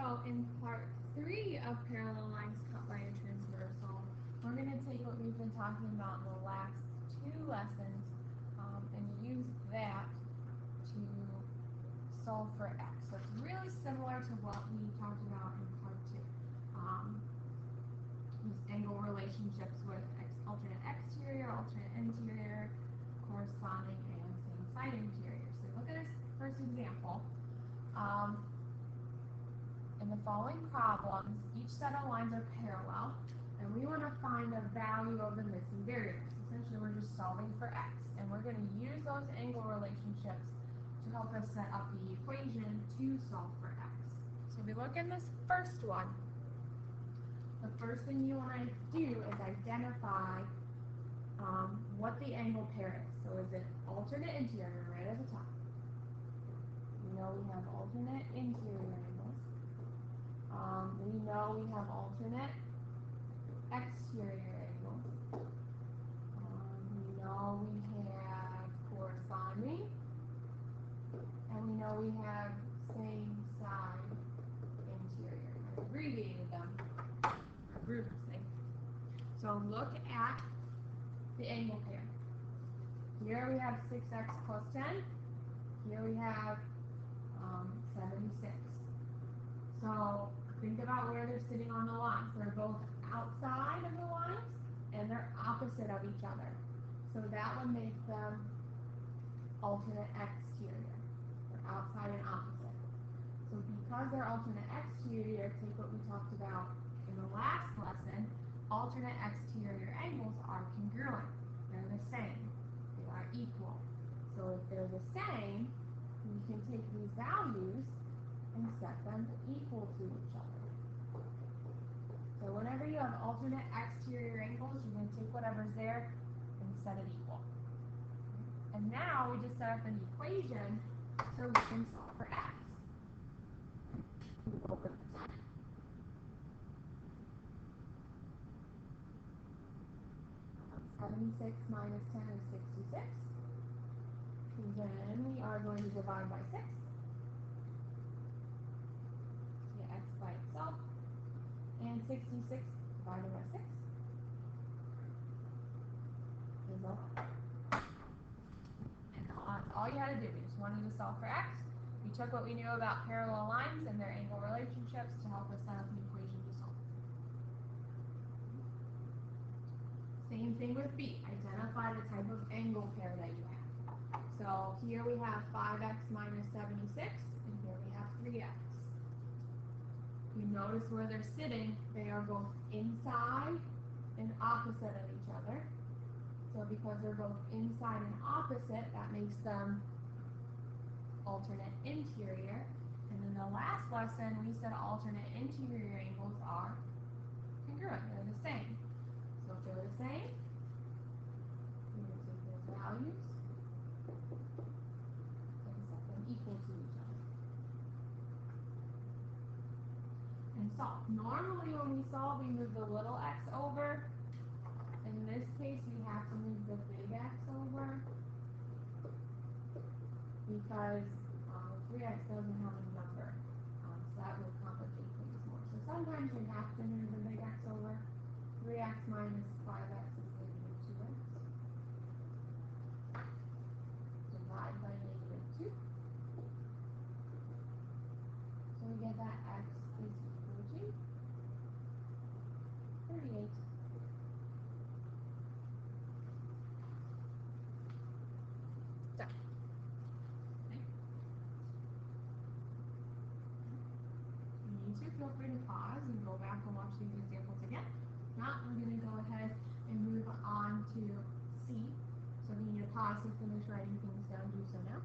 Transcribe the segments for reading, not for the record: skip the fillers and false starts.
So in part 3 of parallel lines cut by a transversal, we're going to take what we've been talking about in the last 2 lessons and use that to solve for x. So it's really similar to what we talked about in part 2. These angle relationships with alternate exterior, alternate interior, corresponding, and same side interior. So look at this first example. In the following problems, each set of lines are parallel, and we want to find the value of the missing variables. Essentially, we're just solving for x, and we're going to use those angle relationships to help us set up the equation to solve for x. So if we look in this first one, the first thing you want to do is identify what the angle pair is. So is it alternate interior right at the top? We know we have alternate interior angles. We know we have alternate exterior angles. We know we have corresponding. And we know we have same side interior. I abbreviated them. Groups thing. So look at the angle pair. Here we have 6x plus 10. Here we have 76. So think about where they're sitting on the lines. They're both outside of the lines and they're opposite of each other. So that would make them alternate exterior. They're outside and opposite. So because they're alternate exterior, take what we talked about in the last lesson, alternate exterior angles are congruent. They're the same. They are equal. So if they're the same, we can take these values and set them equal to each other. So whenever you have alternate exterior angles, you're going to take whatever's there and set it equal. And now we just set up an equation so we can solve for x. 76 minus 10 is 66. Then we are going to divide by 6. Get x by itself. And 66 divided by 6 is 11. And that's all you had to do. We just wanted to solve for x. We took what we knew about parallel lines and their angle relationships to help us set up an equation to solve. Same thing with B. Identify the type of angle pair that you have. So here we have 5x minus 76, and here we have 3x. You notice where they're sitting, they are both inside and opposite of each other. So because they're both inside and opposite, that makes them alternate interior. And in the last lesson, we said alternate interior angles are congruent. They're the same. So if they're the same, we will take those values and set them equal to each other. And solve. Normally when we solve, we move the little x over. In this case, we have to move the big X over because 3x doesn't have a number. So that will complicate things more. So sometimes we have to move the big X over. 3x minus 5x is negative 2x. Divide by negative 2. So we get that x is equal to 38. So, okay. You need to feel free to pause and go back and watch these examples again. If not, we're going to go ahead and move on to C. So if you need to pause to finish writing things down, do so now.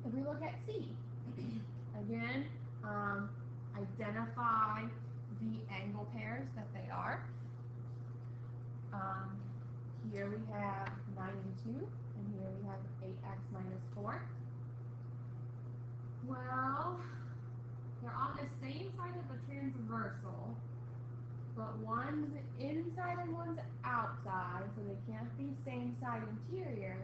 If we look at C, again, identify the angle pairs that they are. Here we have 9 and 2, and here we have 8x minus 4. Well, they're on the same side of the transversal, but one's inside and one's outside, so they can't be same side interior.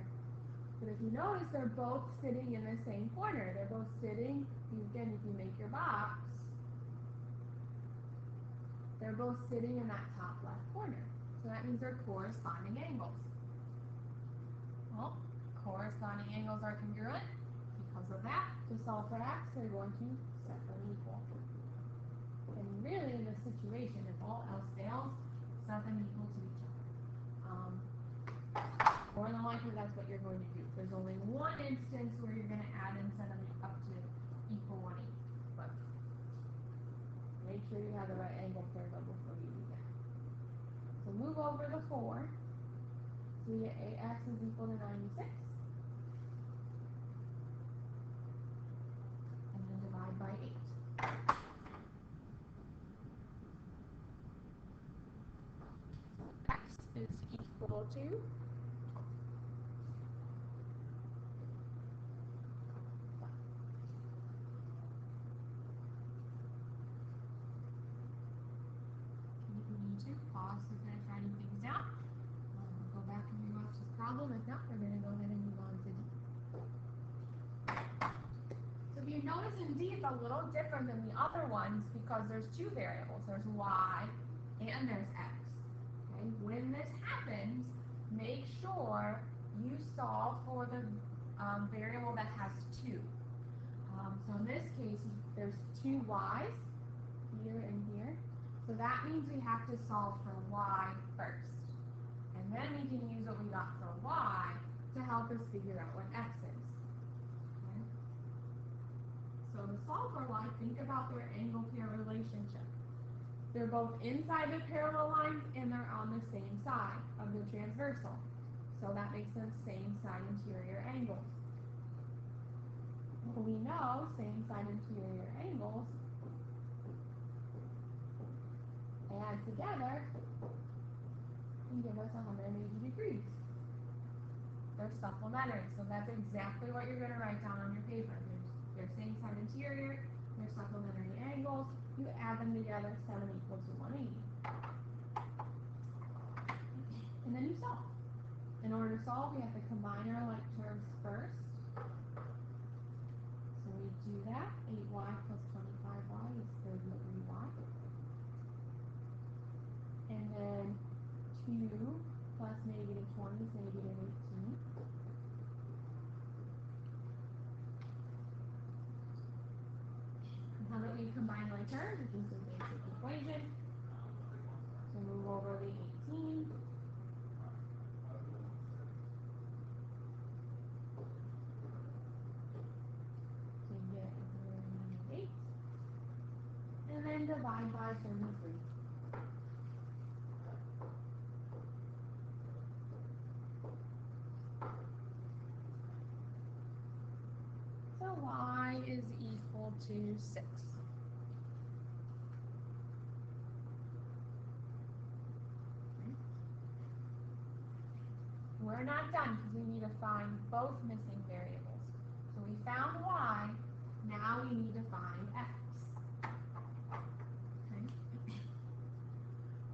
But if you notice, they're both sitting in the same corner. They're both sitting, again, if you make your box, they're both sitting in that top left corner. So that means they're corresponding angles. Well, corresponding angles are congruent. Because of that, to solve for x, they're going to set them equal. And really, in this situation, if all else fails, set them equal to each other. More than likely, that's what you're going to do. There's only one instance where you're going to add and set them up to equal 1/8. But make sure you have the right angle parallel before you do that. So move over the 4. So we get 8x is equal to 96. And then divide by 8. X is equal to pause to finish writing things down. Go back and rewatch this problem. If not, we're going to go ahead and move on to D. So if you notice in D, it's a little different than the other ones because there's two variables. There's y and there's x. Okay? When this happens, make sure you solve for the variable that has 2. So in this case, there's 2 y's here and here. So that means we have to solve for y first. And then we can use what we got for y to help us figure out what x is. Okay? So to solve for y, think about their angle pair relationship. They're both inside the parallel lines and they're on the same side of the transversal. So that makes them same side interior angles. Well, we know same side interior angles add together and give us 180 degrees. They're supplementary, so that's exactly what you're going to write down on your paper. Their same side interior, their supplementary angles, you add them together, set them equal to 180. And then you solve. In order to solve, we have to combine our like terms first. So we do that. 8y plus 25y is 33y. And then 2 plus negative 20 is negative 18. And now that we've combined like terms, it's just a basic equation. So move over the 18. So you get 8. And then divide by 33. So y is equal to 6. Okay. We're not done because we need to find both missing variables. So we found y, now we need to find x. Okay.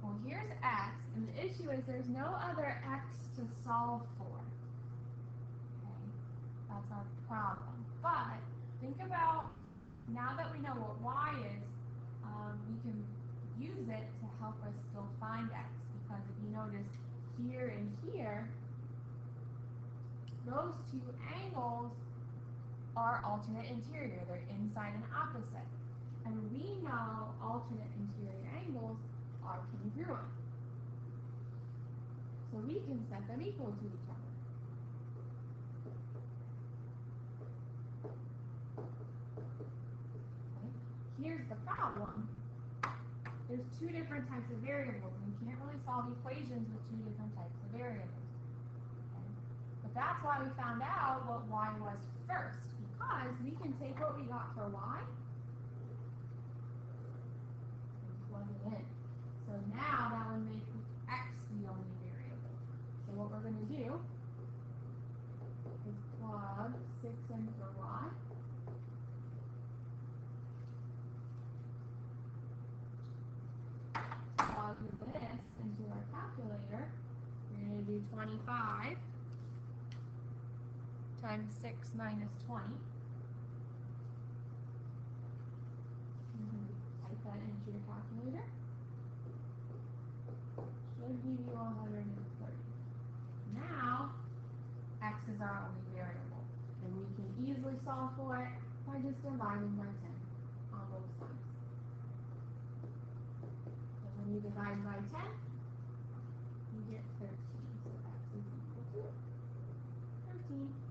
Well, here's x, and the issue is there's no other x to solve for. Okay. That's our problem. But think about, now that we know what y is, we can use it to help us still find x. Because if you notice here and here, those two angles are alternate interior. They're inside and opposite. And we know alternate interior angles are congruent. So we can set them equal to each other. Okay. Here's the problem. There's two different types of variables, and you can't really solve equations with two different types of variables. Okay? But that's why we found out what y was first, because we can take what we got for y and plug it in. So now that would make x the only variable. So what we're going to do is plug 6 in for y. Plug this into our calculator. We're going to do 25 times 6 minus 20. Type that into your calculator. Should give you 130. Now, x is our only variable, and we can easily solve for it by just dividing by 10 on both sides. So when you divide by 10, you get 13. So x is equal to 13.